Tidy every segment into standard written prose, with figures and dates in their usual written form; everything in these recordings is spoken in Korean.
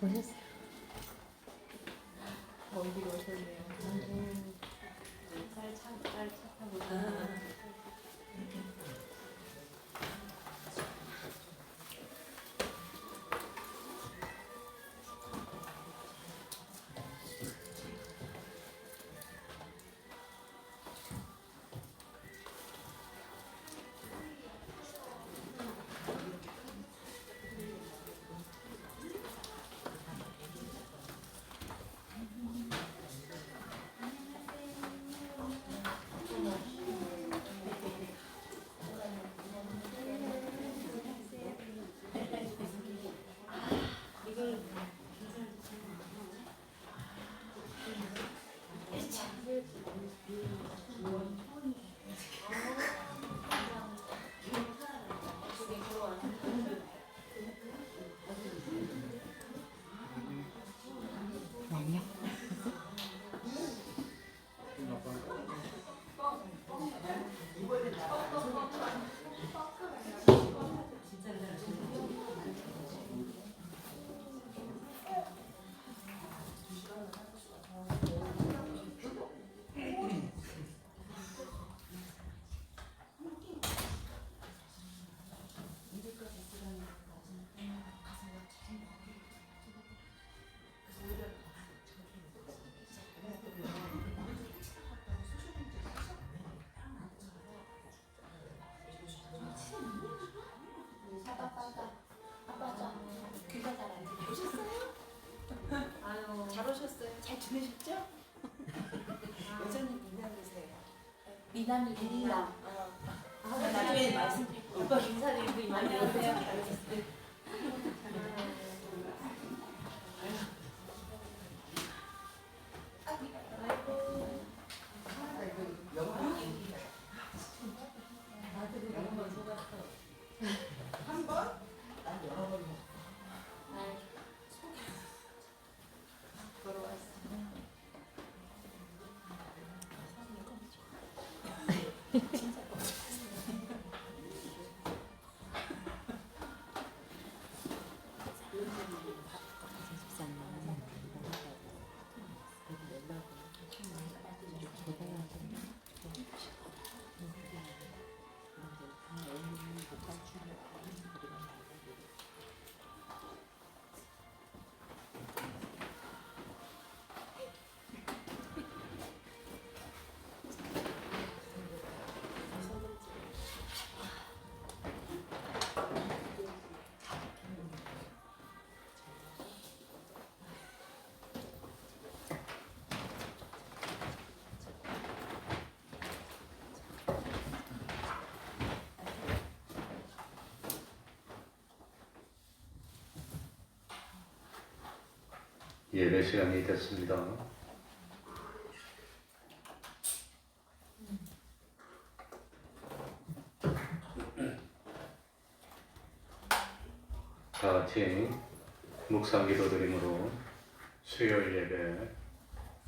오셨어요. 어디로 오셨네요. 쌀 타고. 양념. 잘 오셨어요? 잘 지내셨죠? 여전히 미남이세요. 미남이니까. 나중에 말씀드리고 오빠 인사드리고 안녕하세요. 예배 시간이 됐습니다. 다 같이 묵상 기도 드림으로 수요일 예배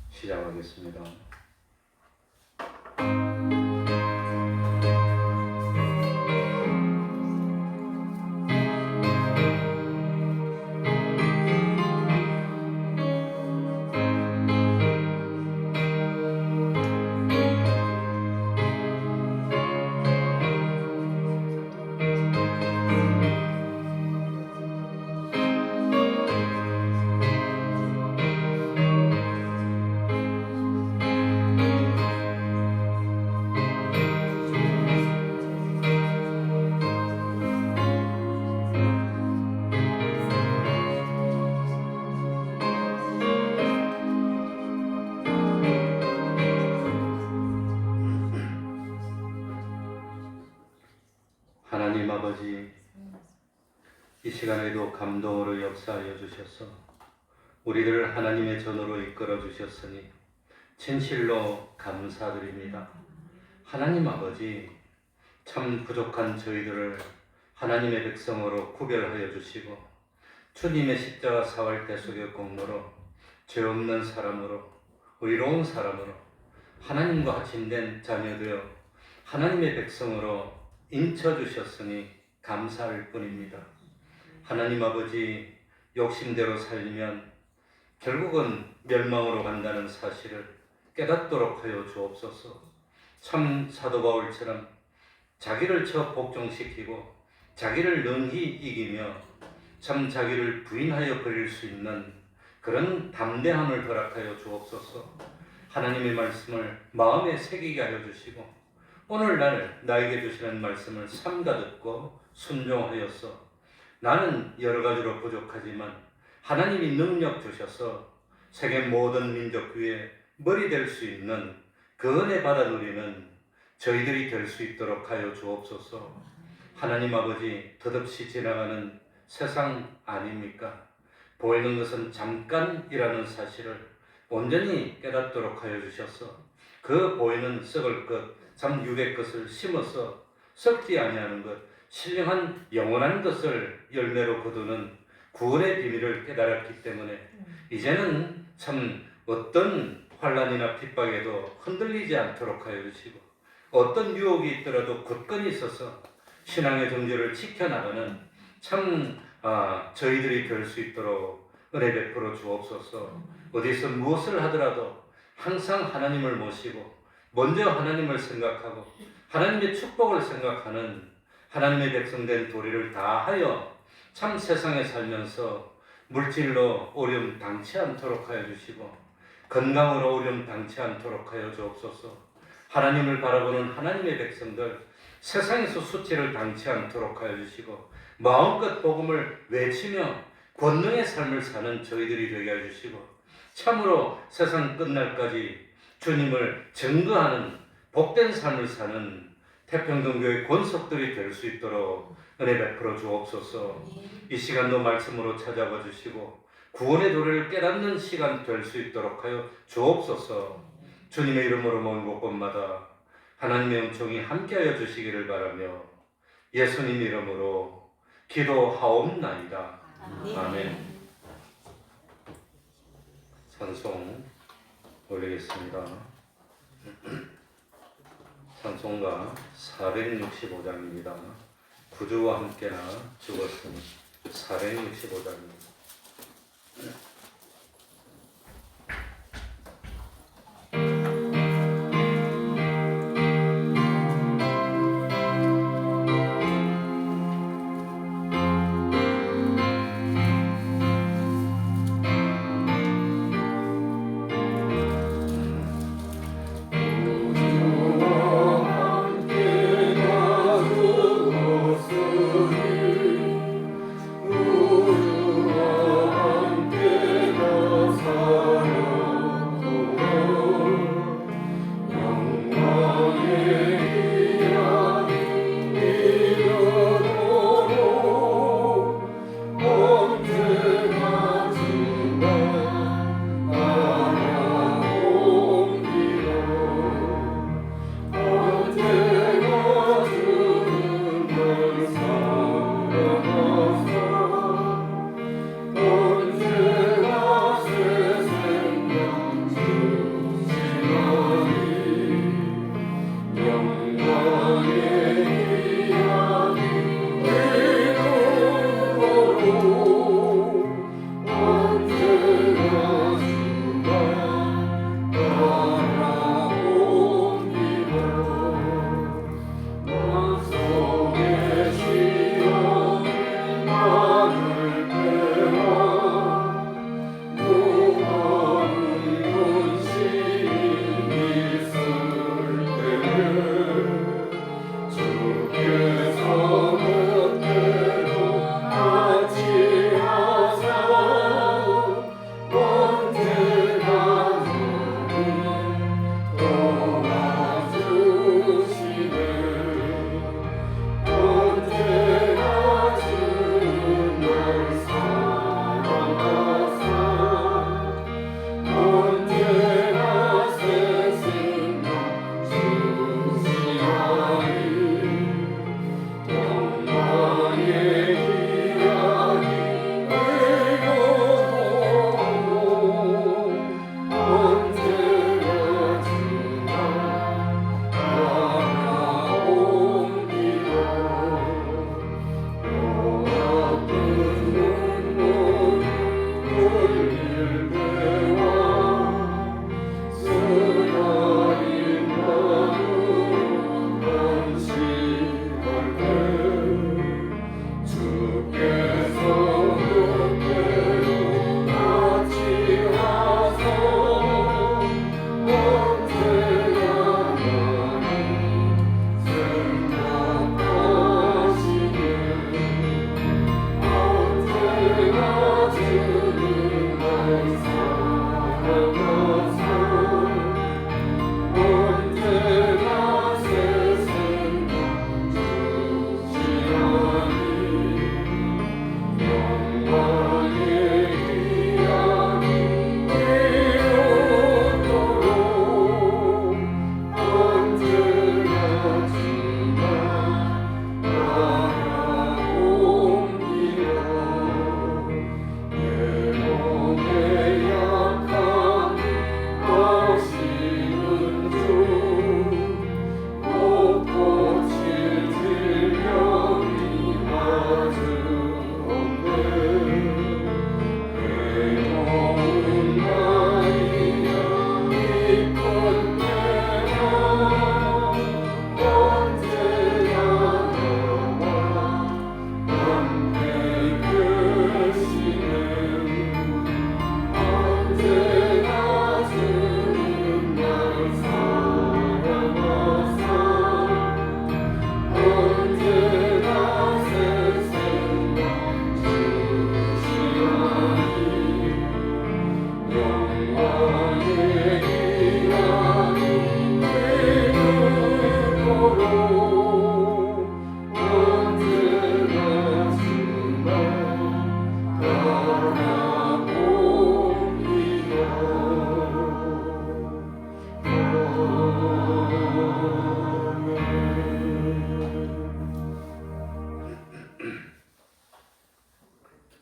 시작하겠습니다. 하나님 아버지, 이 시간에도 감동으로 역사하여 주셔서 우리를 하나님의 전으로 이끌어 주셨으니 진실로 감사드립니다. 하나님 아버지, 참 부족한 저희들을 하나님의 백성으로 구별하여 주시고 주님의 십자가 사활 대속의 공로로 죄 없는 사람으로 의로운 사람으로 하나님과 하친된 자녀되어 하나님의 백성으로 인쳐주셨으니 감사할 뿐입니다. 하나님 아버지, 욕심대로 살면 결국은 멸망으로 간다는 사실을 깨닫도록 하여 주옵소서. 참 사도 바울처럼 자기를 복종시키고 자기를 능히 이기며 참 자기를 부인하여 버릴 수 있는 그런 담대함을 허락하여 주옵소서. 하나님의 말씀을 마음에 새기게 하여 주시고 오늘날 나에게 주시는 말씀을 삼가 듣고 순종하여서 나는 여러 가지로 부족하지만 하나님이 능력 주셔서 세계 모든 민족 위에 머리 될 수 있는 그 은혜 받아 누리는 저희들이 될 수 있도록 하여 주옵소서. 하나님 아버지, 덧없이 지나가는 세상 아닙니까? 보이는 것은 잠깐이라는 사실을 온전히 깨닫도록 하여 주셔서 그 보이는 썩을 것, 참 육의 것을 심어서 썩지 아니하는 것, 신령한 영원한 것을 열매로 거두는 구원의 비밀을 깨달았기 때문에 이제는 참 어떤 환난이나 핍박에도 흔들리지 않도록 하여 주시고 어떤 유혹이 있더라도 굳건히 서서 신앙의 정절을 지켜나가는 참 저희들이 될 수 있도록 은혜 베풀어 주옵소서. 어디서 무엇을 하더라도 항상 하나님을 모시고 먼저 하나님을 생각하고 하나님의 축복을 생각하는 하나님의 백성된 도리를 다하여 참 세상에 살면서 물질로 어려움 당치 않도록 하여 주시고 건강으로 어려움 당치 않도록 하여 주옵소서. 하나님을 바라보는 하나님의 백성들 세상에서 수치를 당치 않도록 하여 주시고 마음껏 복음을 외치며 권능의 삶을 사는 저희들이 되게 하여 주시고 참으로 세상 끝날까지 주님을 증거하는 복된 삶을 사는 태평동교회 권속들이 될 수 있도록 은혜 베풀어 주옵소서. 이 시간도 말씀으로 찾아와 주시고 구원의 도리를 깨닫는 시간 될 수 있도록 하여 주옵소서. 주님의 이름으로 모인 곳곳마다 하나님의 은총이 함께하여 주시기를 바라며 예수님 이름으로 기도하옵나이다. 아멘. 찬송 올리겠습니다. 찬송가 465장입니다. 구주와 함께나 죽었으니 465장입니다. 우주와 함께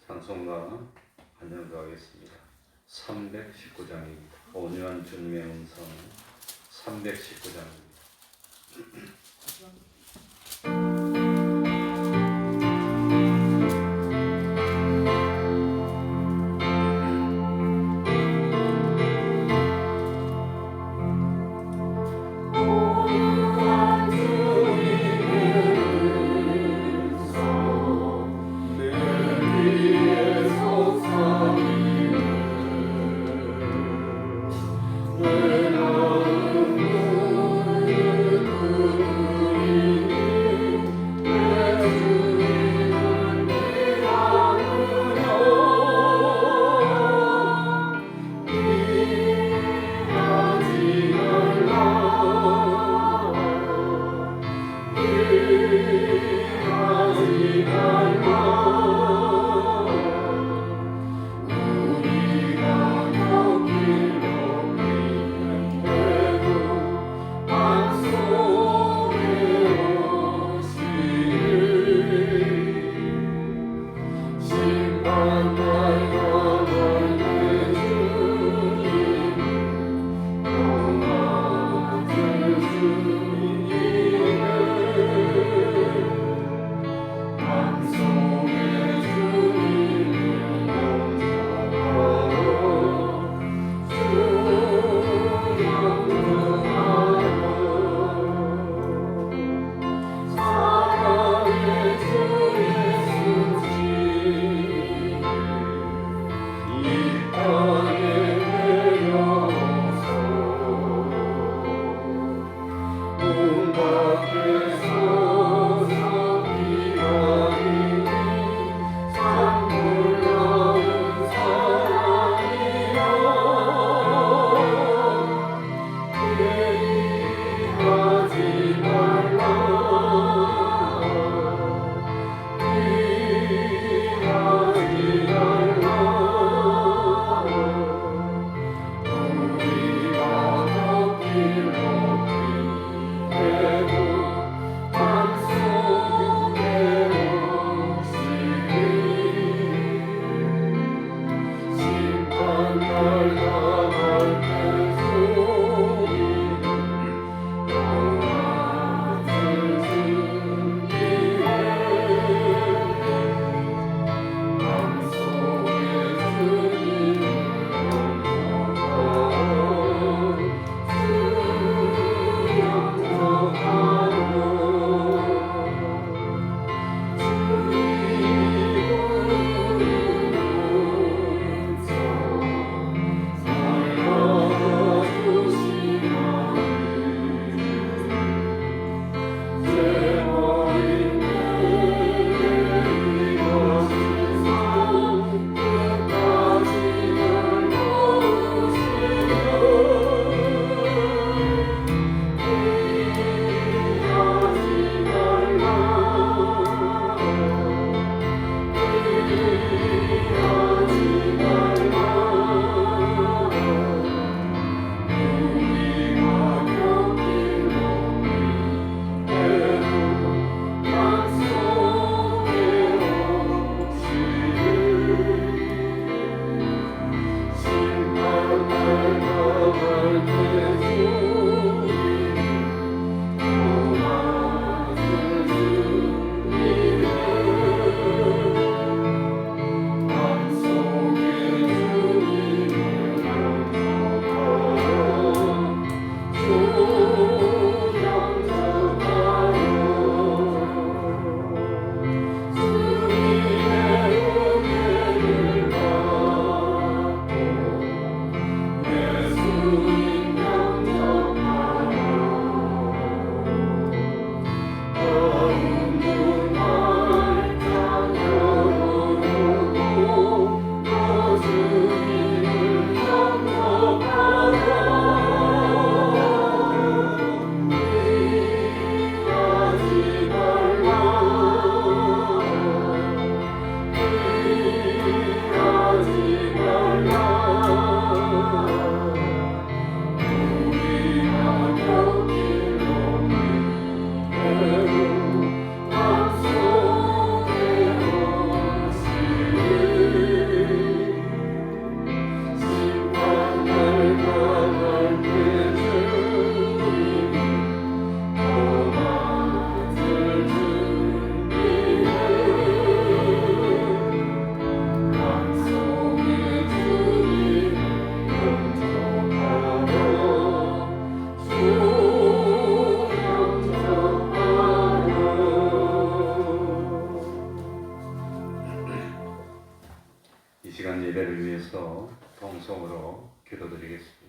찬송가 반영하겠습니다. 319장입니다. 온유한 주님의 음성 319장입니다. 내 마음 이 시간 예배를 위해서 통성으로 기도드리겠습니다.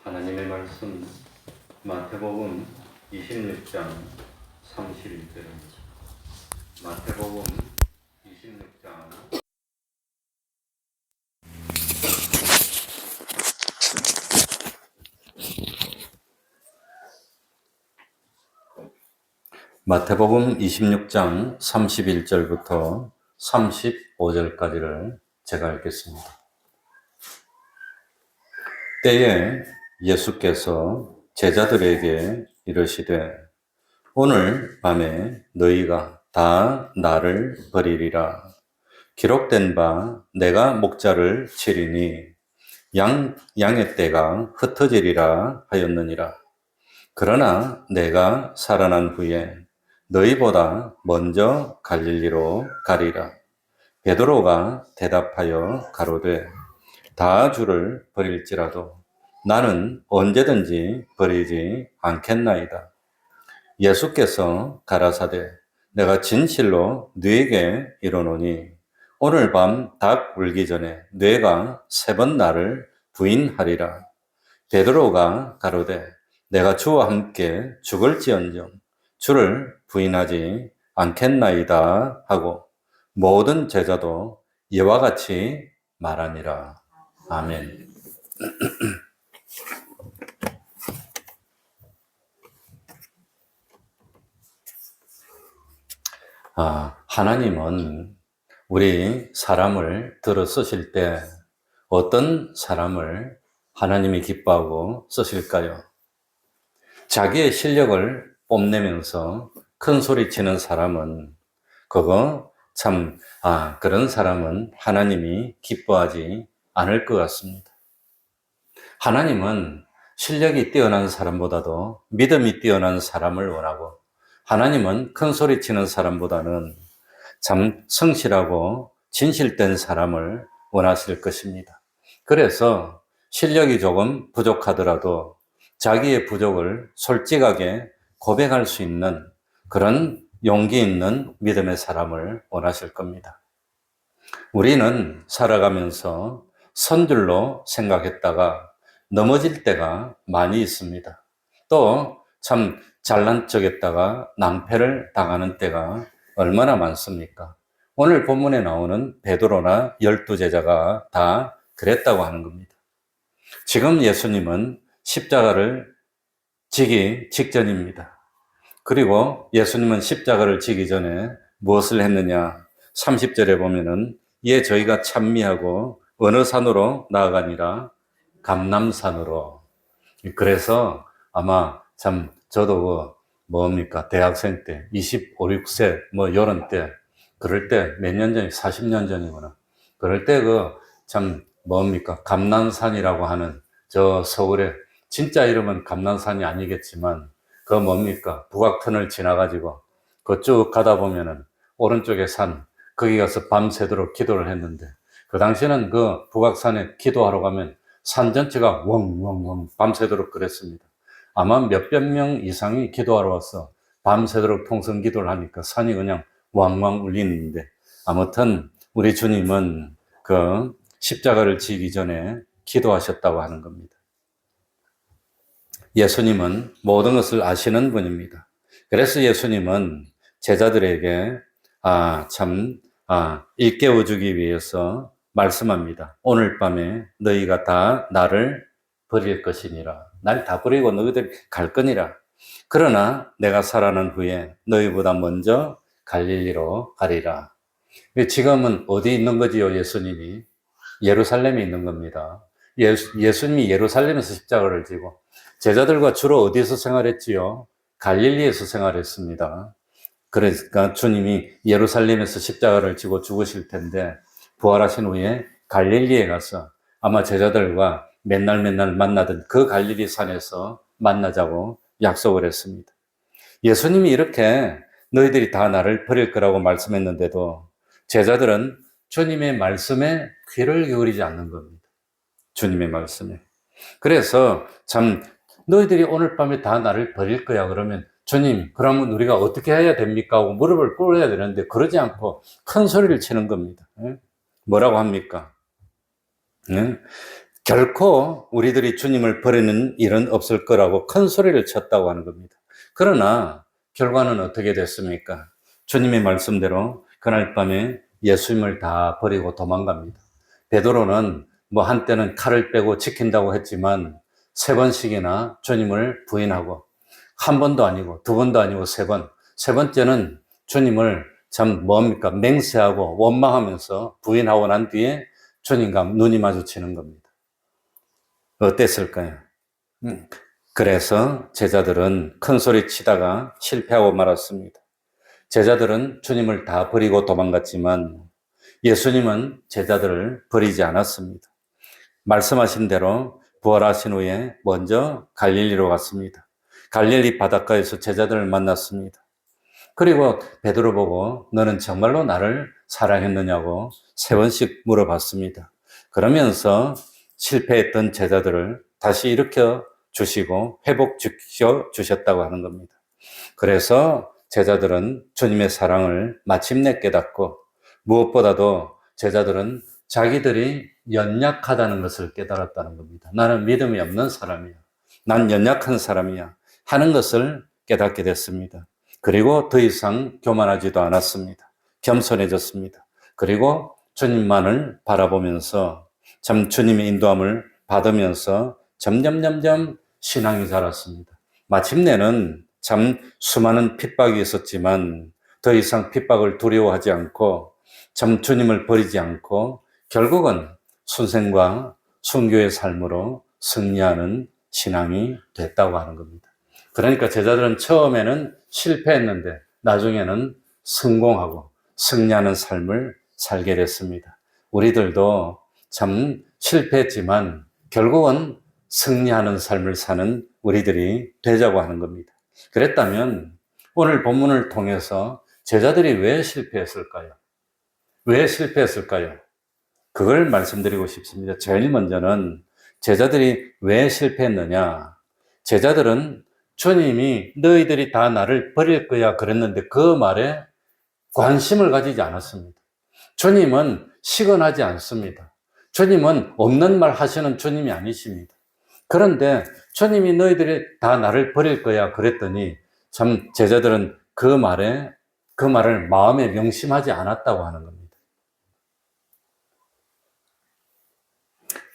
하나님의 말씀 마태복음 26장 31절입니다. 마태복음 26장 마태복음 26장 31절부터 35절까지를 제가 읽겠습니다. 때에 예수께서 제자들에게 이르시되 오늘 밤에 너희가 다 나를 버리리라. 기록된 바 내가 목자를 치리니 양의 떼가 흩어지리라 하였느니라. 그러나 내가 살아난 후에 너희보다 먼저 갈릴리로 가리라. 베드로가 대답하여 가로되 다 주를 버릴지라도 나는 언제든지 버리지 않겠나이다. 예수께서 가라사대 내가 진실로 너에게 이르노니 오늘 밤 닭 울기 전에 너가 3번 나를 부인하리라. 베드로가 가로되 내가 주와 함께 죽을지언정 주를 부인하지 않겠나이다 하고 모든 제자도 이와 같이 말하니라. 아멘. 하나님은 우리 사람을 들어 쓰실 때 어떤 사람을 하나님이 기뻐하고 쓰실까요? 자기의 실력을 뽐내면서 큰 소리 치는 사람은 그런 사람은 하나님이 기뻐하지 않을 것 같습니다. 하나님은 실력이 뛰어난 사람보다도 믿음이 뛰어난 사람을 원하고 하나님은 큰 소리 치는 사람보다는 참 성실하고 진실된 사람을 원하실 것입니다. 그래서 실력이 조금 부족하더라도 자기의 부족을 솔직하게 고백할 수 있는 그런 용기 있는 믿음의 사람을 원하실 겁니다. 우리는 살아가면서 선줄로 생각했다가 넘어질 때가 많이 있습니다. 또 참 잘난 척했다가 낭패를 당하는 때가 얼마나 많습니까? 오늘 본문에 나오는 베드로나 12제자가 다 그랬다고 하는 겁니다. 지금 예수님은 십자가를 지기 직전입니다. 그리고 예수님은 십자가를 지기 전에 무엇을 했느냐? 30절에 보면은 저희가 찬미하고 어느 산으로 나아가니라? 감람산으로. 그래서 아마 참 저도 뭡니까 대학생 때 25, 6세 뭐 요런 때 그럴 때 몇 년 전이 40년 전이구나. 그럴 때 참 뭡니까 감난산이라고 하는 저 서울에 진짜 이름은 감난산이 아니겠지만 그 뭡니까 북악천을 지나가지고 그쭉 가다 보면은 오른쪽에 산 거기 가서 밤새도록 기도를 했는데 그 당시에는 그 북악산에 기도하러 가면 산 전체가 웡웡웡 밤새도록 그랬습니다. 아마 몇백 명 이상이 기도하러 와서 밤새도록 통성 기도를 하니까 산이 그냥 왕왕 울리는데 아무튼 우리 주님은 그 십자가를 지기 전에 기도하셨다고 하는 겁니다. 예수님은 모든 것을 아시는 분입니다. 그래서 예수님은 제자들에게 일깨워 주기 위해서 말씀합니다. 오늘 밤에 너희가 다 나를 버릴 것이니라. 날 다 버리고 너희들 갈 거니라. 그러나 내가 살아난 후에 너희보다 먼저 갈릴리로 가리라. 지금은 어디 있는 거지요, 예수님이? 예루살렘에 있는 겁니다. 예수님이 예루살렘에서 십자가를 지고 제자들과 주로 어디에서 생활했지요? 갈릴리에서 생활했습니다. 그러니까 주님이 예루살렘에서 십자가를 지고 죽으실 텐데 부활하신 후에 갈릴리에 가서 아마 제자들과 맨날 만나던 그 갈릴리 산에서 만나자고 약속을 했습니다. 예수님이 이렇게 너희들이 다 나를 버릴 거라고 말씀했는데도 제자들은 주님의 말씀에 귀를 기울이지 않는 겁니다. 주님의 말씀에. 그래서 참 너희들이 오늘 밤에 다 나를 버릴 거야 그러면 주님 그러면 우리가 어떻게 해야 됩니까? 하고 무릎을 꿇어야 되는데 그러지 않고 큰 소리를 치는 겁니다. 뭐라고 합니까? 결코 우리들이 주님을 버리는 일은 없을 거라고 큰 소리를 쳤다고 하는 겁니다. 그러나 결과는 어떻게 됐습니까? 주님의 말씀대로 그날 밤에 예수님을 다 버리고 도망갑니다. 베드로는 뭐 한때는 칼을 빼고 지킨다고 했지만 3번씩이나 주님을 부인하고 한 번도 아니고 두 번도 아니고 3번. 세 번째는 주님을 참 뭡니까? 맹세하고 원망하면서 부인하고 난 뒤에 주님과 눈이 마주치는 겁니다. 어땠을까요? 그래서 제자들은 큰 소리 치다가 실패하고 말았습니다. 제자들은 주님을 다 버리고 도망갔지만 예수님은 제자들을 버리지 않았습니다. 말씀하신 대로 부활하신 후에 먼저 갈릴리로 갔습니다. 갈릴리 바닷가에서 제자들을 만났습니다. 그리고 베드로 보고 너는 정말로 나를 사랑했느냐고 3번씩 물어봤습니다. 그러면서 실패했던 제자들을 다시 일으켜 주시고 회복시켜 주셨다고 하는 겁니다. 그래서 제자들은 주님의 사랑을 마침내 깨닫고 무엇보다도 제자들은 자기들이 연약하다는 것을 깨달았다는 겁니다. 나는 믿음이 없는 사람이야. 난 연약한 사람이야. 하는 것을 깨닫게 됐습니다. 그리고 더 이상 교만하지도 않았습니다. 겸손해졌습니다. 그리고 주님만을 바라보면서 참 주님의 인도함을 받으면서 점점 신앙이 자랐습니다. 마침내는 참 수많은 핍박이 있었지만 더 이상 핍박을 두려워하지 않고 참 주님을 버리지 않고 결국은 순생과 순교의 삶으로 승리하는 신앙이 됐다고 하는 겁니다. 그러니까 제자들은 처음에는 실패했는데 나중에는 성공하고 승리하는 삶을 살게 됐습니다. 우리들도 참 실패했지만 결국은 승리하는 삶을 사는 우리들이 되자고 하는 겁니다. 그랬다면 오늘 본문을 통해서 제자들이 왜 실패했을까요? 왜 실패했을까요? 그걸 말씀드리고 싶습니다. 제일 먼저는 제자들이 왜 실패했느냐? 제자들은 주님이 너희들이 다 나를 버릴 거야 그랬는데 그 말에 관심을 가지지 않았습니다. 주님은 시건하지 않습니다. 주님은 없는 말 하시는 주님이 아니십니다. 그런데 주님이 너희들이 다 나를 버릴 거야 그랬더니 참 제자들은 그 말을 마음에 명심하지 않았다고 하는 겁니다.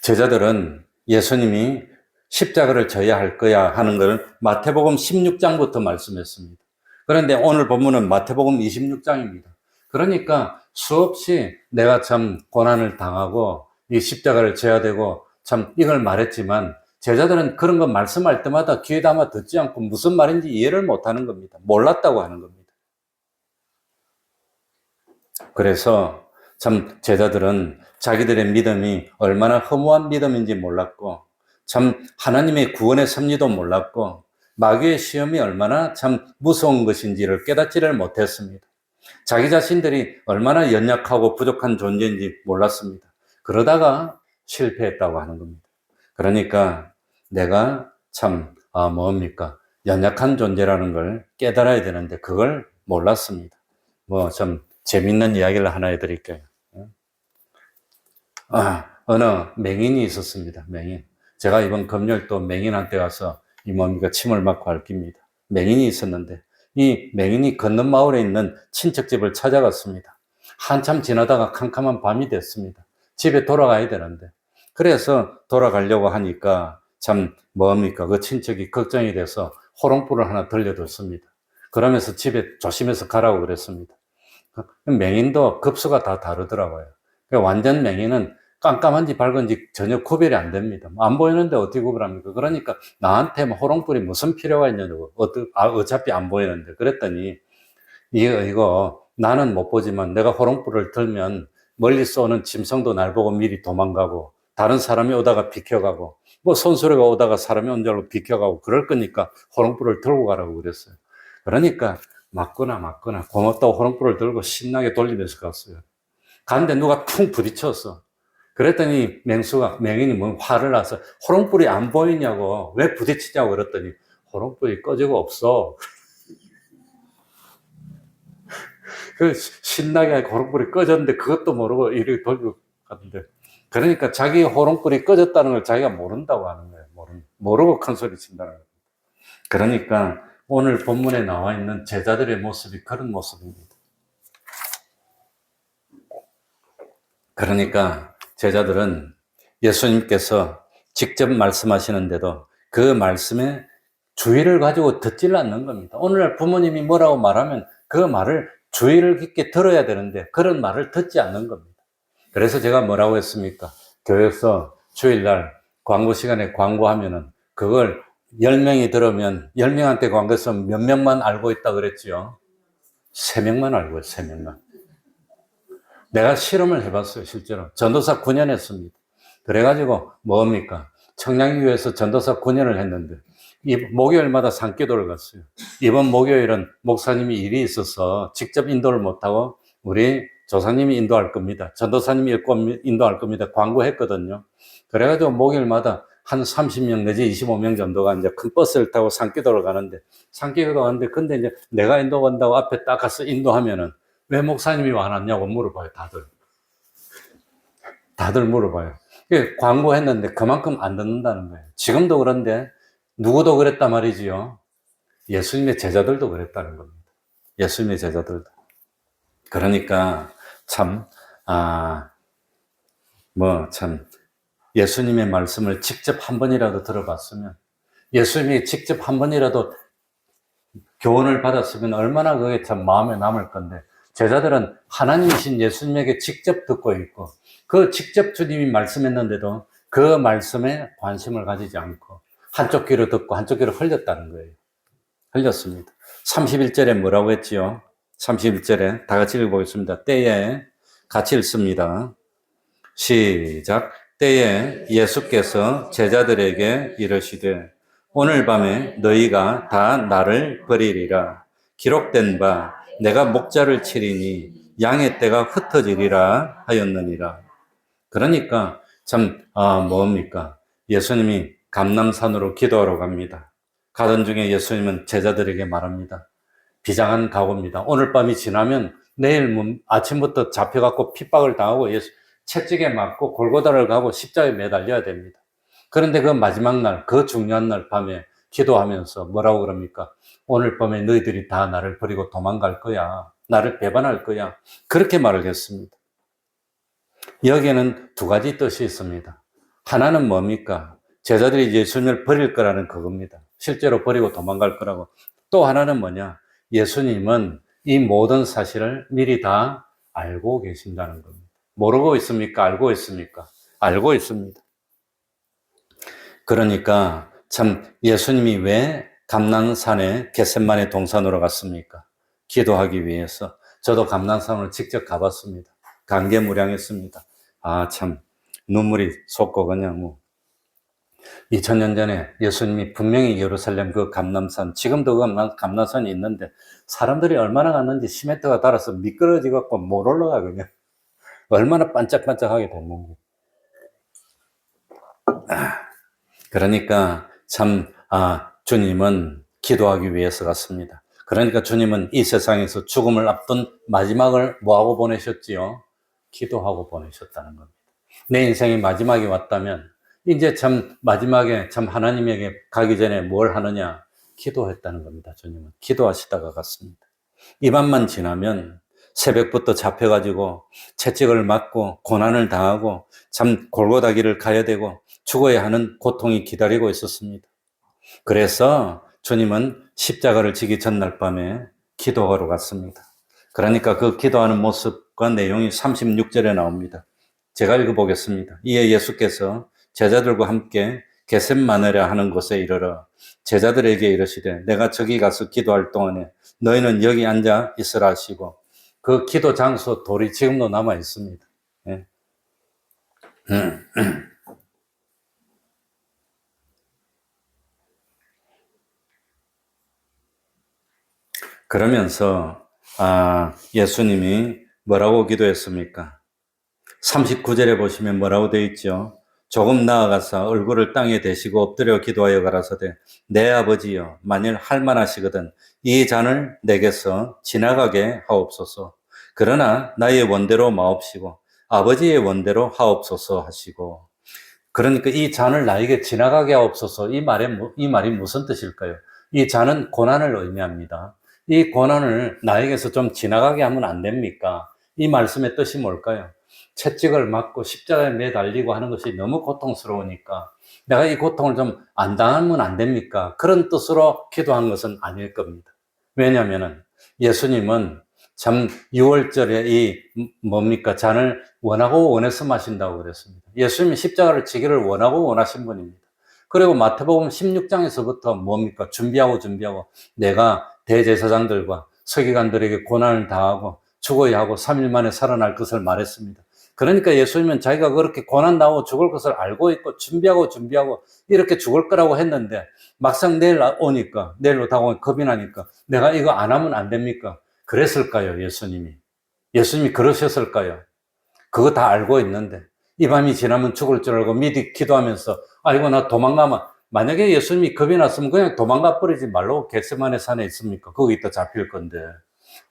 제자들은 예수님이 십자가를 져야 할 거야 하는 것을 마태복음 16장부터 말씀했습니다. 그런데 오늘 본문은 마태복음 26장입니다. 그러니까 수없이 내가 참 고난을 당하고 이 십자가를 져야 되고 참 이걸 말했지만 제자들은 그런 거 말씀할 때마다 귀에 담아 듣지 않고 무슨 말인지 이해를 못하는 겁니다. 몰랐다고 하는 겁니다. 그래서 참 제자들은 자기들의 믿음이 얼마나 허무한 믿음인지 몰랐고, 참 하나님의 구원의 섭리도 몰랐고, 마귀의 시험이 얼마나 참 무서운 것인지를 깨닫지를 못했습니다. 자기 자신들이 얼마나 연약하고 부족한 존재인지 몰랐습니다. 그러다가 실패했다고 하는 겁니다. 그러니까 내가 참 뭡니까? 연약한 존재라는 걸 깨달아야 되는데 그걸 몰랐습니다. 뭐 좀 재밌는 이야기를 하나 해드릴게요. 어느 맹인이 있었습니다. 맹인. 제가 이번 금요일 또 맹인한테 가서 이 뭡니까? 침을 맞고 앓깁니다. 맹인이 있었는데 이 맹인이 건넌 마을에 있는 친척집을 찾아갔습니다. 한참 지나다가 캄캄한 밤이 됐습니다. 집에 돌아가야 되는데, 그래서 돌아가려고 하니까 참 뭡니까? 그 친척이 걱정이 돼서 호롱불을 하나 들려뒀습니다. 그러면서 집에 조심해서 가라고 그랬습니다. 맹인도 급수가 다 다르더라고요. 완전 맹인은 깜깜한지 밝은지 전혀 구별이 안 됩니다. 안 보이는데 어떻게 구별합니까? 그러니까 나한테 호롱불이 무슨 필요가 있냐고. 어차피 안 보이는데. 그랬더니 이거 나는 못 보지만 내가 호롱불을 들면 멀리서 오는 짐승도 날 보고 미리 도망가고, 다른 사람이 오다가 비켜가고, 뭐 손수레가 오다가 사람이 온 줄 알고 비켜가고 그럴 거니까 호롱불을 들고 가라고 그랬어요. 그러니까 맞구나 고맙다고 호롱불을 들고 신나게 돌리면서 갔어요. 갔는데 누가 퉁 부딪혔어. 그랬더니 맹인이 뭐 화를 나서 호롱불이 안 보이냐고, 왜 부딪히냐고 그랬더니 호롱불이 꺼지고 없어. 그 신나게 호롱불이 꺼졌는데 그것도 모르고 이렇게 돌고 갔는데, 그러니까 자기 호롱불이 꺼졌다는 걸 자기가 모른다고 하는 거예요. 모르고 큰 소리 친다는 거예요. 그러니까 오늘 본문에 나와 있는 제자들의 모습이 그런 모습입니다. 그러니까 제자들은 예수님께서 직접 말씀하시는데도 그 말씀에 주의를 가지고 듣질 않는 겁니다. 오늘날 부모님이 뭐라고 말하면 그 말을 주의를 깊게 들어야 되는데 그런 말을 듣지 않는 겁니다. 그래서 제가 뭐라고 했습니까? 교회에서 주일날 광고 시간에 광고하면은 그걸 10명이 들으면 10명한테 광고했으면 몇 명만 알고 있다 그랬지요? 3명만 알고 있어요. 3명만. 내가 실험을 해봤어요. 실제로. 전도사 9년 했습니다. 그래가지고 뭡니까? 청량교회에서 전도사 9년을 했는데 목요일마다 산기도를 갔어요. 이번 목요일은 목사님이 일이 있어서 직접 인도를 못하고 우리 조사님이 인도할 겁니다. 전도사님이 인도할 겁니다. 광고했거든요. 그래가지고 목요일마다 한 30명 내지 25명 정도가 이제 큰 버스를 타고 산기도를 가는데, 근데 이제 내가 인도 간다고 앞에 딱 가서 인도하면은 왜 목사님이 안 왔냐고 물어봐요. 다들 물어봐요. 광고했는데 그만큼 안 듣는다는 거예요. 지금도 그런데 누구도 그랬단 말이지요. 예수님의 제자들도 그랬다는 겁니다. 예수님의 제자들도. 그러니까 예수님의 말씀을 직접 한 번이라도 들어봤으면, 예수님이 직접 한 번이라도 교훈을 받았으면 얼마나 그게 참 마음에 남을 건데, 제자들은 하나님이신 예수님에게 직접 듣고 있고 그 직접 주님이 말씀했는데도 그 말씀에 관심을 가지지 않고 한쪽 귀로 듣고 한쪽 귀로 흘렸다는 거예요. 흘렸습니다. 31절에 뭐라고 했지요? 31절에 다 같이 읽어보겠습니다. 때에 같이 읽습니다. 시작. 때에 예수께서 제자들에게 이르시되 오늘 밤에 너희가 다 나를 버리리라. 기록된 바 내가 목자를 치리니 양의 떼가 흩어지리라 하였느니라. 그러니까 뭡니까? 예수님이 감람산으로 기도하러 갑니다. 가던 중에 예수님은 제자들에게 말합니다. 비장한 각오입니다. 오늘 밤이 지나면 내일 아침부터 잡혀갖고 핍박을 당하고 채찍에 맞고 골고다를 가고 십자가에 매달려야 됩니다. 그런데 그 마지막 날, 그 중요한 날 밤에 기도하면서 뭐라고 그럽니까? 오늘 밤에 너희들이 다 나를 버리고 도망갈 거야. 나를 배반할 거야. 그렇게 말을 했습니다. 여기에는 두 가지 뜻이 있습니다. 하나는 뭡니까? 제자들이 예수님을 버릴 거라는 그겁니다. 실제로 버리고 도망갈 거라고. 또 하나는 뭐냐? 예수님은 이 모든 사실을 미리 다 알고 계신다는 겁니다. 모르고 있습니까? 알고 있습니까? 알고 있습니다. 그러니까 참 예수님이 왜 감난산에 겟셋마네 동산으로 갔습니까? 기도하기 위해서. 저도 감난산으로 직접 가봤습니다. 감개무량했습니다. 아, 참 눈물이 솟고 그냥 뭐 2000년 전에 예수님이 분명히 예루살렘 그 감람산, 지금도 그 감람산이 있는데 사람들이 얼마나 갔는지 시멘트가 달아서 미끄러지 갖고 못 올라가 그냥. 얼마나 반짝반짝하게 됐는지. 그러니까 참 주님은 기도하기 위해서 갔습니다. 그러니까 주님은 이 세상에서 죽음을 앞둔 마지막을 뭐하고 보내셨지요? 기도하고 보내셨다는 겁니다. 내 인생이 마지막이 왔다면 이제 참 마지막에 참 하나님에게 가기 전에 뭘 하느냐? 기도했다는 겁니다. 주님은 기도하시다가 갔습니다. 이 밤만 지나면 새벽부터 잡혀가지고 채찍을 맞고 고난을 당하고 참 골고다 길을 가야 되고 죽어야 하는 고통이 기다리고 있었습니다. 그래서 주님은 십자가를 지기 전날 밤에 기도하러 갔습니다. 그러니까 그 기도하는 모습과 내용이 36절에 나옵니다. 제가 읽어보겠습니다. 이에 예수께서 제자들과 함께 겟셋마네라 하는 곳에 이르러 제자들에게 이르시되 내가 저기 가서 기도할 동안에 너희는 여기 앉아 있으라 하시고 그 기도 장소 돌이 지금도 남아 있습니다. 예. 그러면서 예수님이 뭐라고 기도했습니까? 39절에 보시면 뭐라고 되어 있죠? 조금 나아가서 얼굴을 땅에 대시고 엎드려 기도하여 가라사대 내 아버지여 만일 할만하시거든 이 잔을 내게서 지나가게 하옵소서. 그러나 나의 원대로 마옵시고 아버지의 원대로 하옵소서 하시고. 그러니까 이 잔을 나에게 지나가게 하옵소서. 이 말이 무슨 뜻일까요? 이 잔은 고난을 의미합니다. 이 고난을 나에게서 좀 지나가게 하면 안 됩니까? 이 말씀의 뜻이 뭘까요? 채찍을 맞고 십자가에 매달리고 하는 것이 너무 고통스러우니까 내가 이 고통을 좀 안 당하면 안 됩니까? 그런 뜻으로 기도한 것은 아닐 겁니다. 왜냐하면 예수님은 참 6월절에 이 뭡니까? 잔을 원하고 원해서 마신다고 그랬습니다. 예수님이 십자가를 지기를 원하고 원하신 분입니다. 그리고 마태복음 16장에서부터 뭡니까? 준비하고 내가 대제사장들과 서기관들에게 고난을 당하고 죽어야 하고 3일 만에 살아날 것을 말했습니다. 그러니까 예수님은 자기가 그렇게 고난 당하고 죽을 것을 알고 있고 준비하고 이렇게 죽을 거라고 했는데 막상 내일 오니까 내일로 다가오면 겁이 나니까 내가 이거 안 하면 안 됩니까? 그랬을까요? 예수님이 그러셨을까요? 그거 다 알고 있는데 이 밤이 지나면 죽을 줄 알고 미리 기도하면서 아이고 나 도망가면 만약에 예수님이 겁이 났으면 그냥 도망가 버리지 말라고 겟세마네 산에 있습니까? 거기 있다 잡힐 건데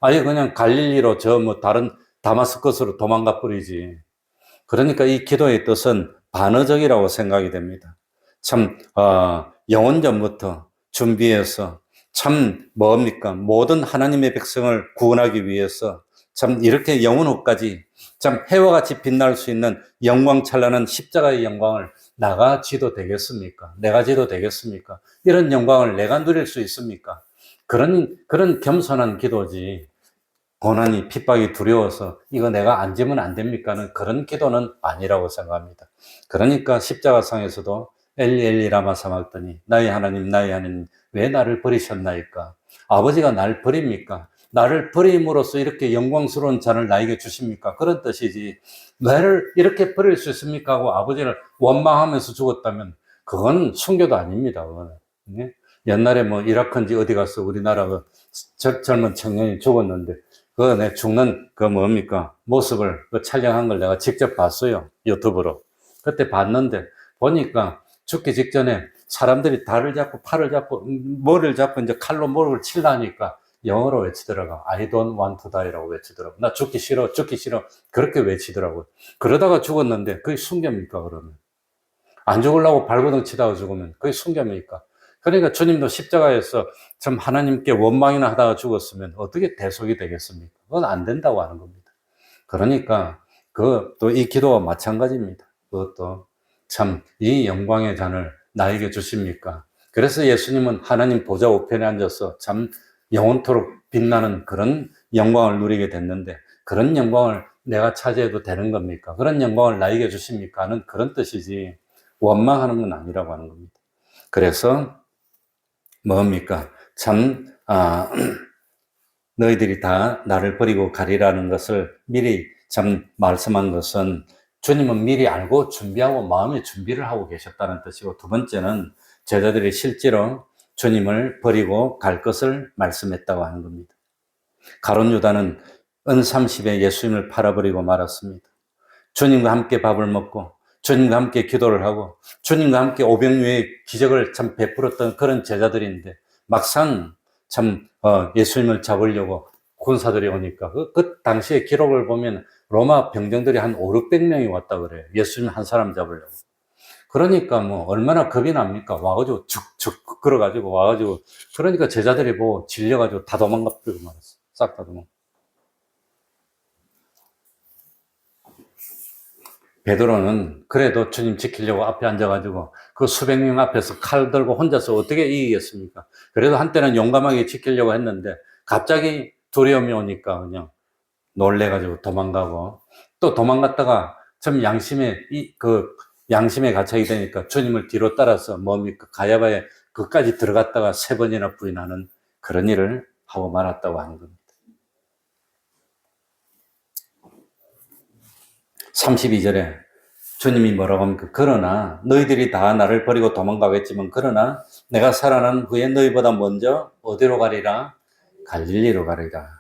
아예 그냥 갈릴리로 다른 다마스커스로 도망가 버리지. 그러니까 이 기도의 뜻은 반어적이라고 생각이 됩니다. 참 영원전부터 준비해서 참 뭡니까? 모든 하나님의 백성을 구원하기 위해서 참 이렇게 영원 후까지 참 해와 같이 빛날 수 있는 영광 찬란한 십자가의 영광을 나가 지도 되겠습니까? 내가 지도 되겠습니까? 이런 영광을 내가 누릴 수 있습니까? 그런 겸손한 기도지. 고난이 핍박이 두려워서 이거 내가 안 지면 안 됩니까는 그런 기도는 아니라고 생각합니다. 그러니까 십자가상에서도 엘리 라마 사막더니 나의 하나님 왜 나를 버리셨나이까? 아버지가 날 버립니까? 나를 버림으로써 이렇게 영광스러운 잔을 나에게 주십니까? 그런 뜻이지. 나를 이렇게 버릴 수 있습니까? 하고 아버지를 원망하면서 죽었다면 그건 순교도 아닙니다. 그거는. 옛날에 이라크인지 어디 가서 우리나라 젊은 청년이 죽었는데 내 죽는 모습을 촬영한 걸 내가 직접 봤어요. 유튜브로. 그때 봤는데 보니까 죽기 직전에 사람들이 다리를 잡고 팔을 잡고 머리를 잡고 이제 칼로 머리를 치려니까 영어로 외치더라고. I don't want to die라고 외치더라고. 나 죽기 싫어. 그렇게 외치더라고요. 그러다가 죽었는데 그게 순교입니까 그러면? 안 죽으려고 발버둥 치다가 죽으면 그게 순교입니까? 그러니까 주님도 십자가에서 참 하나님께 원망이나 하다가 죽었으면 어떻게 대속이 되겠습니까? 그건 안 된다고 하는 겁니다. 그러니까 또 이 기도와 마찬가지입니다. 그것도 참 이 영광의 잔을 나에게 주십니까? 그래서 예수님은 하나님 보좌 우편에 앉아서 참 영원토록 빛나는 그런 영광을 누리게 됐는데 그런 영광을 내가 차지해도 되는 겁니까? 그런 영광을 나에게 주십니까? 하는 그런 뜻이지. 원망하는 건 아니라고 하는 겁니다. 그래서 뭡니까? 참 너희들이 다 나를 버리고 가리라는 것을 미리 참 말씀한 것은 주님은 미리 알고 준비하고 마음의 준비를 하고 계셨다는 뜻이고, 두 번째는 제자들이 실제로 주님을 버리고 갈 것을 말씀했다고 하는 겁니다. 가룟 유다는 은 30에 예수님을 팔아버리고 말았습니다. 주님과 함께 밥을 먹고 주님과 함께 기도를 하고 주님과 함께 오병이어의 기적을 참 베풀었던 그런 제자들인데, 막상 참 예수님을 잡으려고 군사들이 오니까 그 당시의 기록을 보면 로마 병정들이 한 500~600명이 왔다 그래요. 예수님 한 사람 잡으려고. 그러니까 뭐 얼마나 겁이 납니까? 와가지고 죽죽 걸어가지고 와가지고, 그러니까 제자들이 보고 질려가지고 다 도망가버리고 말았어. 싹 다 도망. 베드로는 그래도 주님 지키려고 앞에 앉아가지고 그 수백 명 앞에서 칼 들고 혼자서 어떻게 이기겠습니까? 그래도 한때는 용감하게 지키려고 했는데 갑자기 두려움이 오니까 그냥 놀래가지고 도망가고, 또 도망갔다가 참 양심에 갇히게 되니까 주님을 뒤로 따라서 뭡니까? 가야바에 그까지 들어갔다가 3번이나 부인하는 그런 일을 하고 말았다고 하는 겁니다. 32절에 주님이 뭐라고 합니까? 그러나 너희들이 다 나를 버리고 도망가겠지만 그러나 내가 살아난 후에 너희보다 먼저 어디로 가리라? 갈릴리로 가리라.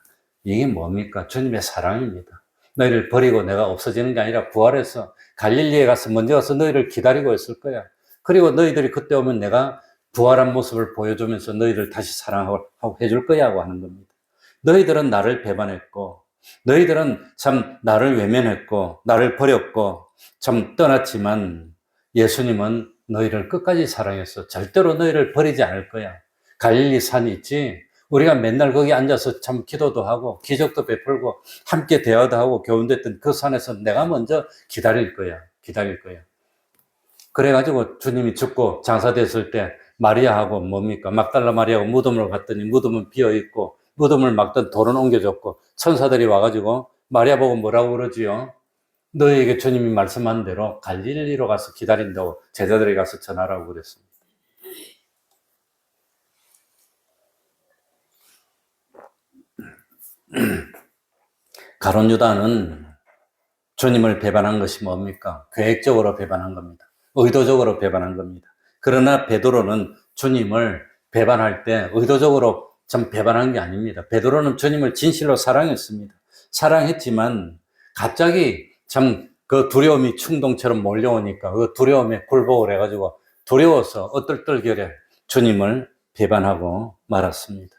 이게 뭡니까? 주님의 사랑입니다. 너희를 버리고 내가 없어지는 게 아니라 부활해서 갈릴리에 가서 먼저 가서 너희를 기다리고 있을 거야. 그리고 너희들이 그때 오면 내가 부활한 모습을 보여주면서 너희를 다시 사랑하고 해줄 거야 하고 하는 겁니다. 너희들은 나를 배반했고 너희들은 참 나를 외면했고 나를 버렸고 참 떠났지만 예수님은 너희를 끝까지 사랑해서 절대로 너희를 버리지 않을 거야. 갈릴리 산이 있지? 우리가 맨날 거기 앉아서 참 기도도 하고 기적도 베풀고 함께 대화도 하고 교훈됐던 그 산에서 내가 먼저 기다릴 거야. 기다릴 거야. 그래가지고 주님이 죽고 장사됐을 때 마리아하고 뭡니까? 막달라 마리아하고 무덤으로 갔더니 무덤은 비어있고 무덤을 막던 돌은 옮겨줬고 천사들이 와가지고 마리아 보고 뭐라고 그러지요? 너희에게 주님이 말씀한 대로 갈릴리로 가서 기다린다고 제자들이 가서 전하라고 그랬습니다. 가룟 유다는 주님을 배반한 것이 뭡니까? 계획적으로 배반한 겁니다. 의도적으로 배반한 겁니다. 그러나 베드로는 주님을 배반할 때 의도적으로 참 배반한 게 아닙니다. 베드로는 주님을 진실로 사랑했습니다. 사랑했지만 갑자기 참 그 두려움이 충동처럼 몰려오니까 그 두려움에 굴복을 해가지고 두려워서 어떨떨결에 주님을 배반하고 말았습니다.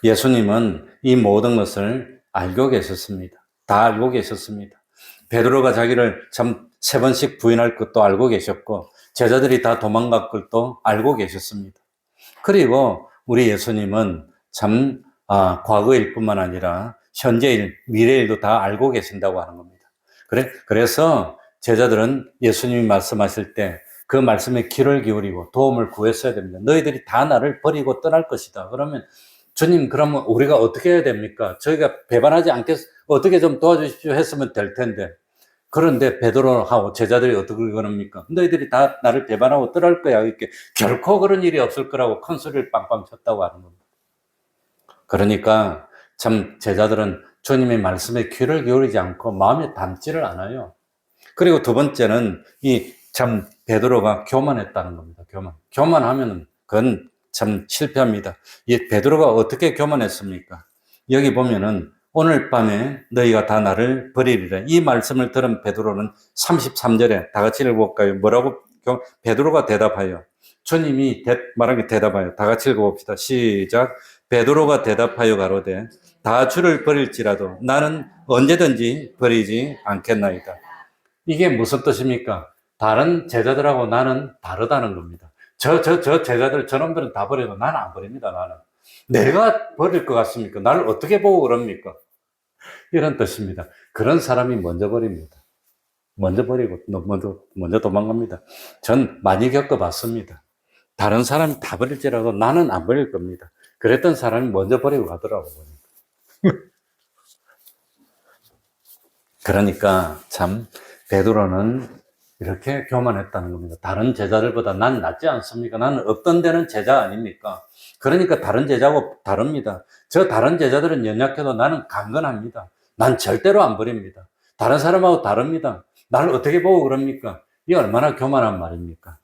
예수님은 이 모든 것을 알고 계셨습니다. 다 알고 계셨습니다. 베드로가 자기를 참 3번씩 부인할 것도 알고 계셨고 제자들이 다 도망갈 것도 알고 계셨습니다. 그리고 우리 예수님은 참 과거일 뿐만 아니라 현재일, 미래일도 다 알고 계신다고 하는 겁니다. 그래서 제자들은 예수님이 말씀하실 때 그 말씀에 귀를 기울이고 도움을 구했어야 됩니다. 너희들이 다 나를 버리고 떠날 것이다. 그러면 주님, 그러면 우리가 어떻게 해야 됩니까? 저희가 배반하지 않겠, 어떻게 좀 도와주십시오 했으면 될 텐데. 그런데 베드로하고 제자들이 어떻게 그럽니까? 너희들이 다 나를 배반하고 떠날 거야. 이렇게 결코 그런 일이 없을 거라고 큰 소리를 빵빵 쳤다고 하는 겁니다. 그러니까 참 제자들은 주님의 말씀에 귀를 기울이지 않고 마음에 담지를 않아요. 그리고 두 번째는 이 참 베드로가 교만했다는 겁니다. 교만하면은 그건 참 실패합니다. 이 베드로가 어떻게 교만했습니까? 여기 보면은 오늘 밤에 너희가 다 나를 버리리라. 이 말씀을 들은 베드로는 33절에 다 같이 읽어볼까요? 뭐라고 베드로가 대답하여 주님이 말하기 대답하여 다 같이 읽어봅시다. 시작. 베드로가 대답하여 가로되 다 주를 버릴지라도 나는 언제든지 버리지 않겠나이다. 이게 무슨 뜻입니까? 다른 제자들하고 나는 다르다는 겁니다. 저 제자들, 저놈들은 다 버려도 나는 안 버립니다, 나는. 내가 버릴 것 같습니까? 나를 어떻게 보고 그럽니까? 이런 뜻입니다. 그런 사람이 먼저 버립니다. 먼저 버리고, 먼저 도망갑니다. 전 많이 겪어봤습니다. 다른 사람이 다 버릴지라도 나는 안 버릴 겁니다. 그랬던 사람이 먼저 버리고 가더라고요. 그러니까 참, 베드로는 이렇게 교만했다는 겁니다. 다른 제자들보다 난 낫지 않습니까? 나는 없던 데는 제자 아닙니까? 그러니까 다른 제자하고 다릅니다. 저 다른 제자들은 연약해도 나는 강건합니다. 난 절대로 안 버립니다. 다른 사람하고 다릅니다. 나를 어떻게 보고 그럽니까? 이게 얼마나 교만한 말입니까?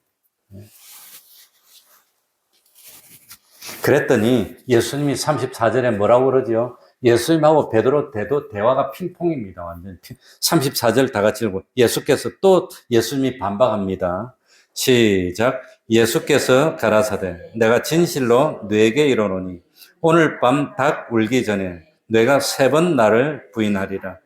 그랬더니 예수님이 34절에 뭐라고 그러지요? 예수님하고 베드로 대화가 핑퐁입니다. 완전 34절 다 같이 읽고 예수께서 또 예수님이 반박합니다. 시작. 예수께서 가라사대 내가 진실로 네게 이르노니 오늘 밤 닭 울기 전에 내가 3번 나를 부인하리라.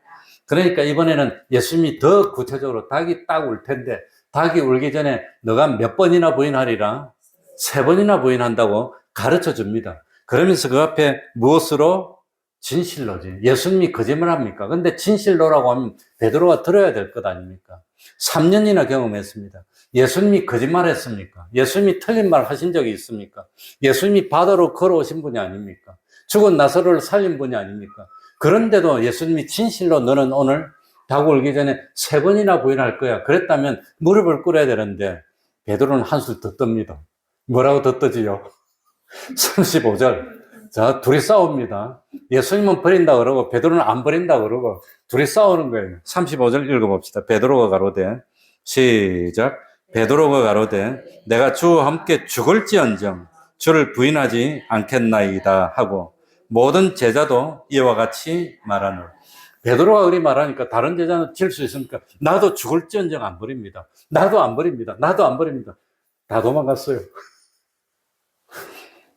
그러니까 이번에는 예수님이 더 구체적으로 닭이 딱 울 텐데 닭이 울기 전에 너가 몇 번이나 부인하리라? 3번이나 부인한다고 가르쳐 줍니다. 그러면서 그 앞에 무엇으로? 진실로지. 예수님이 거짓말합니까? 근데 진실로라고 하면 베드로가 들어야 될 것 아닙니까? 3년이나 경험했습니다. 예수님이 거짓말했습니까? 예수님이 틀린 말 하신 적이 있습니까? 예수님이 바다로 걸어오신 분이 아닙니까? 죽은 나사로를 살린 분이 아닙니까? 그런데도 예수님이 진실로 너는 오늘 닭 울기 전에 3번이나 부인할 거야. 그랬다면 무릎을 꿇어야 되는데 베드로는 한술 더 뜹니다. 뭐라고 더 뜨지요? 35절. 자, 둘이 싸웁니다. 예수님은 버린다 그러고 베드로는 안 버린다 그러고 둘이 싸우는 거예요. 35절 읽어봅시다. 베드로가 가로되 시작. 베드로가 가로되 내가 주와 함께 죽을지언정 주를 부인하지 않겠나이다 하고 모든 제자도 이와 같이 말하노라. 베드로가 그리 말하니까 다른 제자는 질 수 있습니까? 나도 죽을지언정 안 버립니다. 나도 안 버립니다. 나도 안 버립니다. 다 도망갔어요.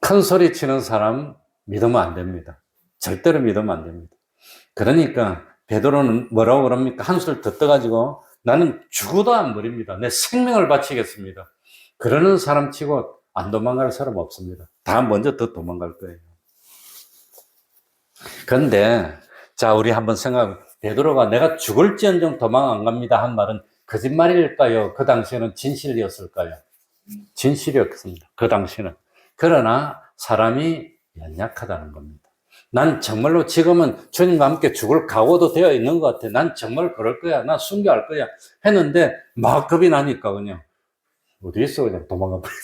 큰 소리 치는 사람 믿으면 안 됩니다. 절대로 믿으면 안 됩니다. 그러니까 베드로는 뭐라고 그럽니까? 한술 더 떠가지고 나는 죽어도 안 버립니다. 내 생명을 바치겠습니다. 그러는 사람 치고 안 도망갈 사람 없습니다. 다 먼저 더 도망갈 거예요. 그런데 자, 우리 한번 베드로가 내가 죽을지언정 도망 안 갑니다 한 말은 거짓말일까요? 그 당시에는 진실이었을까요? 진실이었습니다. 그 당시는. 그러나 사람이 연약하다는 겁니다. 난 정말로 지금은 주님과 함께 죽을 각오도 되어 있는 것 같아. 난 정말 그럴 거야. 난 순교할 거야. 했는데 막 겁이 나니까 그냥 어디 있어 그냥 도망가 버리네.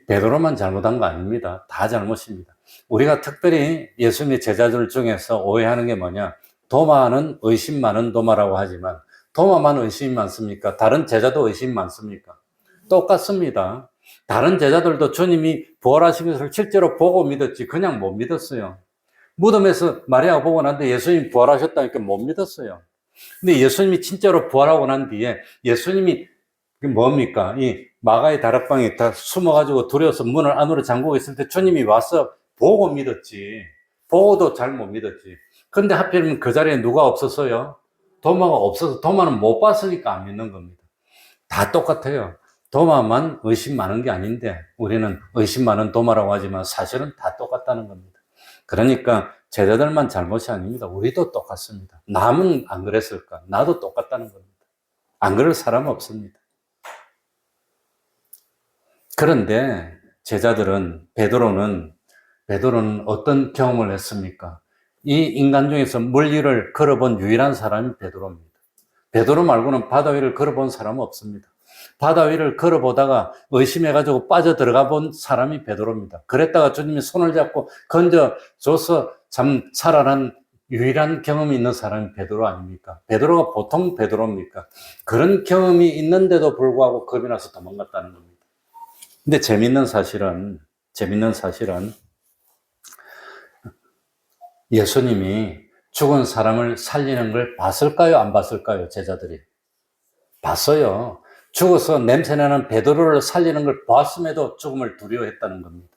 베드로만 잘못한 거 아닙니다. 다 잘못입니다. 우리가 특별히 예수님의 제자들 중에서 오해하는 게 뭐냐? 도마는 의심 많은 도마라고 하지만 도마만 의심이 많습니까? 다른 제자도 의심이 많습니까? 똑같습니다. 다른 제자들도 주님이 부활하신 것을 실제로 보고 믿었지 그냥 못 믿었어요. 무덤에서 마리아가 보고 난데 예수님이 부활하셨다니까 못 믿었어요. 근데 예수님이 진짜로 부활하고 난 뒤에 예수님이 뭡니까? 이 마가의 다락방에 다 숨어가지고 두려워서 문을 안으로 잠그고 있을 때 주님이 와서 보고 믿었지. 보고도 잘 못 믿었지. 근데 하필이면 그 자리에 누가 없었어요? 도마가 없어서 도마는 못 봤으니까 안 믿는 겁니다. 다 똑같아요. 도마만 의심 많은 게 아닌데 우리는 의심 많은 도마라고 하지만 사실은 다 똑같다는 겁니다. 그러니까 제자들만 잘못이 아닙니다. 우리도 똑같습니다. 남은 안 그랬을까? 나도 똑같다는 겁니다. 안 그럴 사람 없습니다. 그런데 제자들은 베드로는 어떤 경험을 했습니까? 이 인간 중에서 물 위를 걸어본 유일한 사람이 베드로입니다. 베드로 말고는 바다 위를 걸어본 사람은 없습니다. 바다 위를 걸어보다가 의심해가지고 빠져 들어가 본 사람이 베드로입니다. 그랬다가 주님이 손을 잡고 건져줘서 참 살아난 유일한 경험이 있는 사람이 베드로 아닙니까? 베드로가 보통 베드로입니까? 그런 경험이 있는데도 불구하고 겁이 나서 도망갔다는 겁니다. 근데 재밌는 사실은 예수님이 죽은 사람을 살리는 걸 봤을까요? 안 봤을까요? 제자들이 봤어요. 죽어서 냄새나는 베드로를 살리는 걸 봤음에도 죽음을 두려워했다는 겁니다.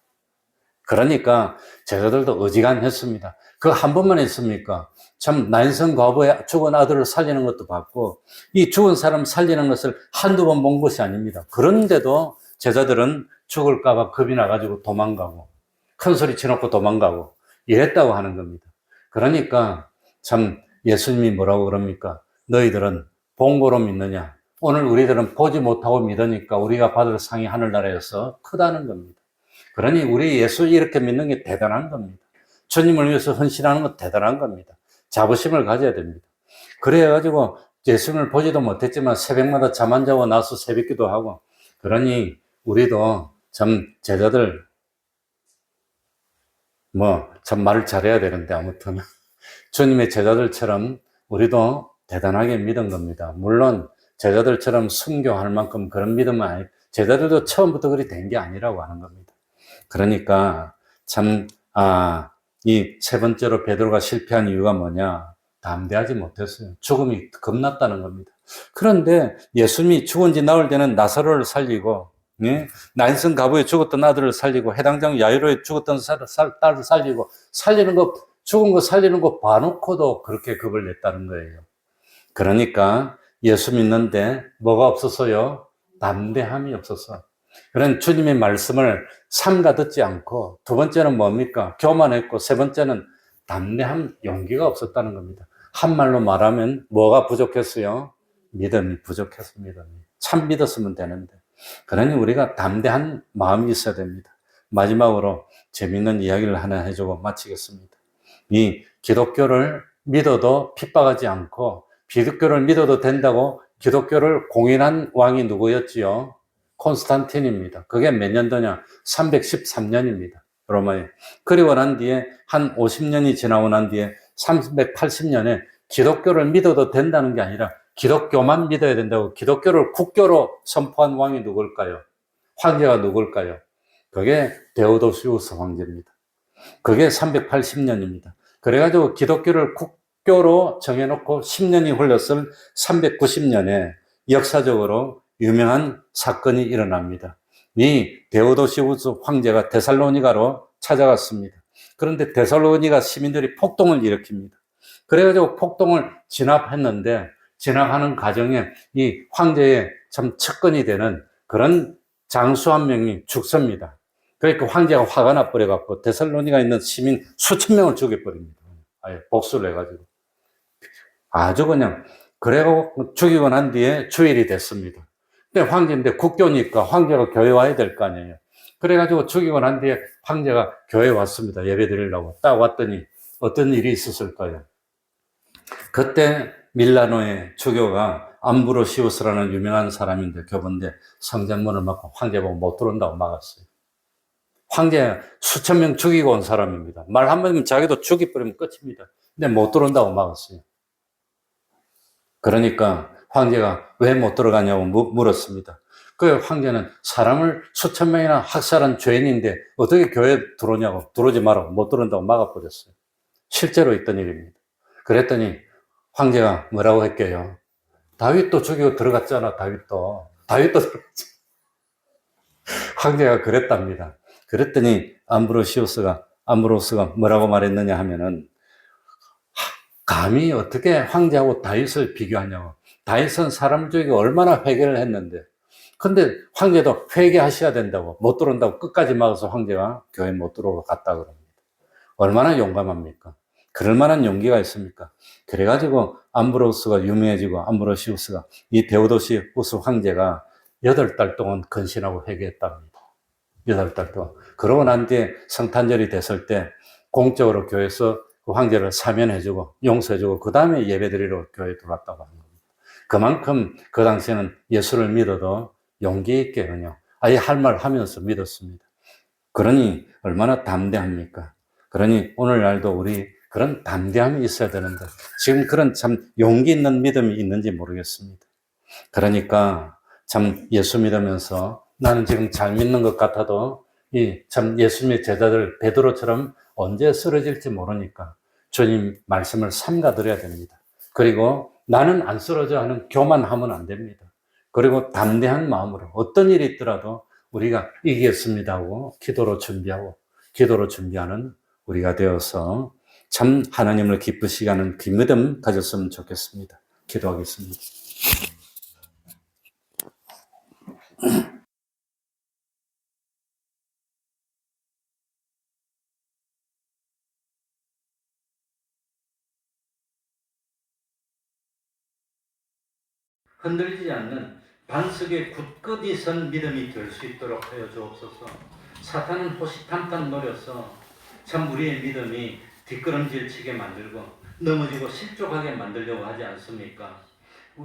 그러니까 제자들도 어지간했습니다. 그 한 번만 했습니까? 참 난성 과부의 죽은 아들을 살리는 것도 봤고 이 죽은 사람 살리는 것을 한두 번 본 것이 아닙니다. 그런데도 제자들은 죽을까 봐 겁이 나가지고 도망가고 큰 소리 치놓고 도망가고 이랬다고 하는 겁니다. 그러니까 참 예수님이 뭐라고 그럽니까? 너희들은 본고로 믿느냐? 오늘 우리들은 보지 못하고 믿으니까 우리가 받을 상이 하늘나라에서 크다는 겁니다. 그러니 우리 예수 이렇게 믿는 게 대단한 겁니다. 주님을 위해서 헌신하는 건 대단한 겁니다. 자부심을 가져야 됩니다. 그래가지고 예수님을 보지도 못했지만 새벽마다 잠 안 자고 나서 새벽기도 하고, 그러니 우리도 참 제자들 참 말을 잘해야 되는데, 아무튼 주님의 제자들처럼 우리도 대단하게 믿은 겁니다. 물론 제자들처럼 순교할 만큼 그런 믿음은 아니, 제자들도 처음부터 그리 된 게 아니라고 하는 겁니다. 그러니까 참 이 세 번째로 베드로가 실패한 이유가 뭐냐? 담대하지 못했어요. 죽음이 겁났다는 겁니다. 그런데 예수님이 죽은 지 나흘 되는 나사로를 살리고, 예? 나인성 가부에 죽었던 아들을 살리고, 해당장 야이로에 죽었던 딸을 살리고, 죽은 거 살리는 거 봐놓고도 그렇게 겁을 냈다는 거예요. 그러니까 예수 믿는데 뭐가 없었어요? 담대함이 없었어. 그런 주님의 말씀을 삼가 듣지 않고, 두 번째는 뭡니까? 교만했고, 세 번째는 담대함, 용기가 없었다는 겁니다. 한말로 말하면 뭐가 부족했어요? 믿음이 부족했습니다. 참 믿었으면 되는데. 그러니 우리가 담대한 마음이 있어야 됩니다. 마지막으로 재미있는 이야기를 하나 해주고 마치겠습니다. 이 기독교를 믿어도 핍박하지 않고, 기독교를 믿어도 된다고 기독교를 공인한 왕이 누구였지요? 콘스탄틴입니다. 그게 몇 년도냐? 313년입니다. 로마에. 그리고 난 뒤에 한 50년이 지나고 난 뒤에 380년에 기독교를 믿어도 된다는 게 아니라 기독교만 믿어야 된다고 기독교를 국교로 선포한 왕이 누굴까요? 황제가 누굴까요? 그게 데오도시우스 황제입니다. 그게 380년입니다. 그래가지고 기독교를 국교로 정해놓고 10년이 흘렀을 390년에 역사적으로 유명한 사건이 일어납니다. 이 데오도시우스 황제가 데살로니가로 찾아갔습니다. 그런데 데살로니가 시민들이 폭동을 일으킵니다. 그래가지고 폭동을 진압했는데, 진압하는 과정에 이 황제의 참 측근이 되는 그런 장수 한 명이 죽습니다. 그러니까 황제가 화가 나버려갖고 데살로니가 있는 시민 수천 명을 죽여버립니다. 아예 복수를 해가지고. 아주 그냥, 그래고 죽이고 난 뒤에 주일이 됐습니다. 근데 황제인데 국교니까 황제가 교회 와야 될 거 아니에요. 그래가지고 죽이고 난 뒤에 황제가 교회에 왔습니다. 예배 드리려고. 딱 왔더니 어떤 일이 있었을까요? 그때 밀라노의 주교가 암브로시우스라는 유명한 사람인데, 교본데 성전문을 막고 황제 보고 못 들어온다고 막았어요. 황제 수천 명 죽이고 온 사람입니다. 말 한마디면 자기도 죽여버리면 끝입니다. 근데 못 들어온다고 막았어요. 그러니까 황제가 왜 못 들어가냐고 물었습니다. 그 황제는 사람을 수천 명이나 학살한 죄인인데 어떻게 교회에 들어오냐고, 들어오지 말라고, 못 들어온다고 막아버렸어요. 실제로 있던 일입니다. 그랬더니 황제가 뭐라고 했게요? 다윗도 죽이고 들어갔잖아, 다윗도 들어갔지. 황제가 그랬답니다. 그랬더니 암브로스가 뭐라고 말했느냐 하면은, 감히 어떻게 황제하고 다윗을 비교하냐고. 다윗은 사람을 죽이고 얼마나 회개를 했는데, 근데 황제도 회개하셔야 된다고, 못 들어온다고 끝까지 막아서 황제가 교회 못 들어오고 갔다 그럽니다. 얼마나 용감합니까? 그럴 만한 용기가 있습니까? 그래가지고 암브로스가 유명해지고, 암브로시우스가, 이 데오도시우스 황제가 8달 동안 근신하고 회개했답니다. 8달 동안. 그러고 난 뒤에 성탄절이 됐을 때 공적으로 교회에서 그 황제를 사면해주고 용서해주고 그 다음에 예배드리러 교회에 들어왔다고 합니다. 그만큼 그 당시에는 예수를 믿어도 용기 있게 그냥 아예 할 말 하면서 믿었습니다. 그러니 얼마나 담대합니까? 그러니 오늘날도 우리 그런 담대함이 있어야 되는데 지금 그런 참 용기 있는 믿음이 있는지 모르겠습니다. 그러니까 참 예수 믿으면서 나는 지금 잘 믿는 것 같아도 이 참 예수님의 제자들 베드로처럼 언제 쓰러질지 모르니까 주님 말씀을 삼가드려야 됩니다. 그리고 나는 안 쓰러져 하는 교만하면 안 됩니다. 그리고 담대한 마음으로 어떤 일이 있더라도 우리가 이기겠습니다 하고 기도로 준비하는 우리가 되어서 참 하나님을 기쁘시게 하는 그 믿음 가졌으면 좋겠습니다. 기도하겠습니다. 흔들리지 않는 반석에 굳건히 선 믿음이 될 수 있도록 하여 주옵소서. 사탄은 호시탐탐 노려서 참 우리의 믿음이 뒷걸음질 치게 만들고 넘어지고 실족하게 만들려고 하지 않습니까?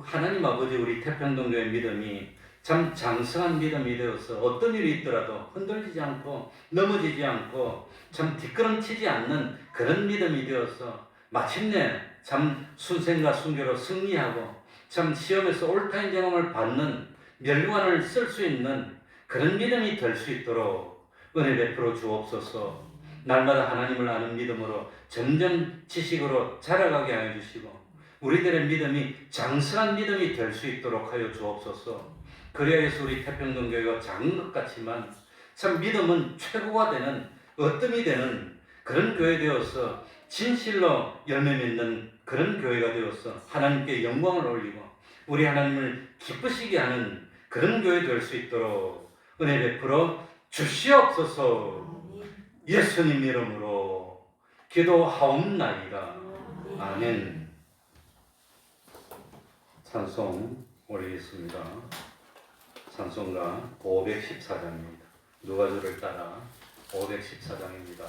하나님 아버지 우리 태평동교회 믿음이 참 장성한 믿음이 되어서 어떤 일이 있더라도 흔들리지 않고 넘어지지 않고 참 뒷걸음치지 않는 그런 믿음이 되어서 마침내 참 순생과 순교로 승리하고 참 시험에서 옳다인 경험을 받는 멸관을 쓸 수 있는 그런 믿음이 될 수 있도록 은혜 베풀어 주옵소서. 날마다 하나님을 아는 믿음으로 점점 지식으로 자라가게 하여 주시고 우리들의 믿음이 장성한 믿음이 될 수 있도록 하여 주옵소서. 그래야해서 우리 태평동교회가 작은 것 같지만 참 믿음은 최고가 되는 어뜸이 되는 그런 교회 되어서 진실로 열매 맺는 그런 교회가 되어서 하나님께 영광을 올리고 우리 하나님을 기쁘시게 하는 그런 교회 될 수 있도록 은혜 베풀어 주시옵소서. 예수님 이름으로 기도하옵나이다. 아멘. 찬송 올리겠습니다. 찬송가 514장입니다. 누가 주를 따라 514장입니다.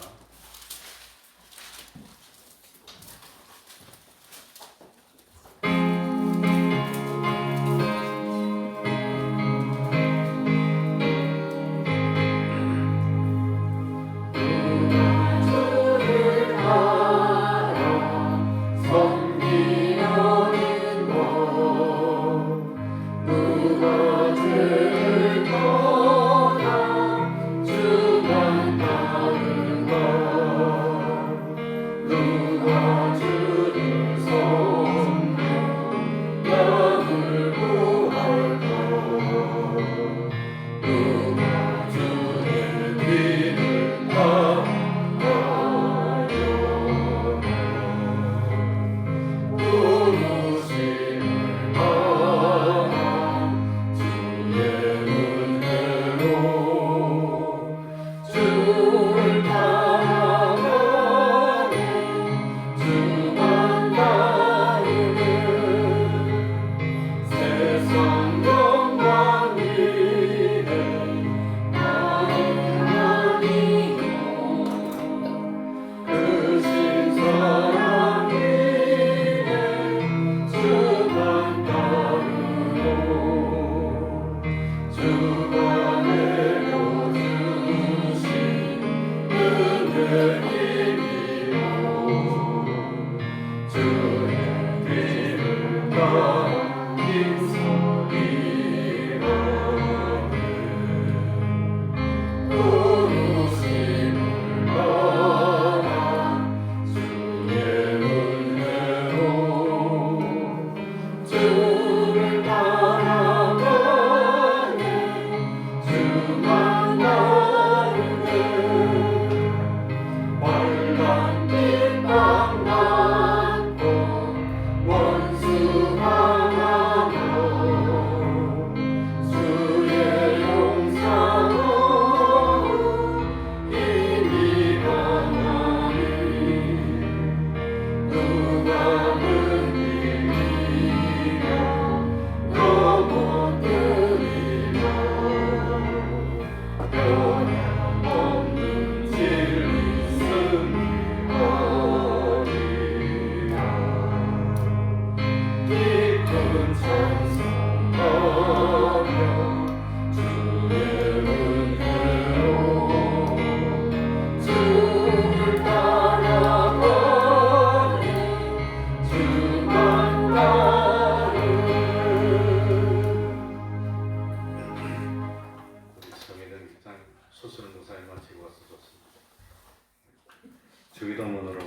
주기도문으로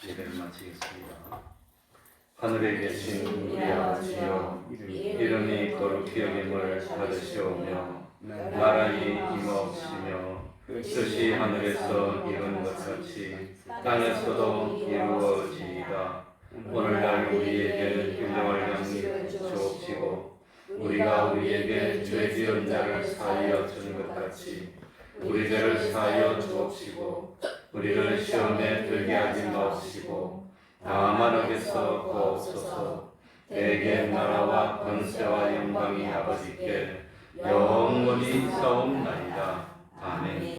예배를 마치겠습니다. 하늘에 계신 우리 아버지여, 이름이 거룩히 여김을 받으시오며 나라의 임하옵시며 뜻이 하늘에서 이룬 것 같이 땅에서도 이루어지이다. 오늘날 우리에게 일용할 양식 주옵시고 우리가 우리에게 죄 지은 자를 사하여 주는 것 같이 우리 죄를 사하여 주옵시고 우리를 시험에 들게 하지 마옵시고 다만 악에서 구하옵소서. 대개 나라와 권세와 영광이 아버지께 영원히 있사옵나이다. 아멘.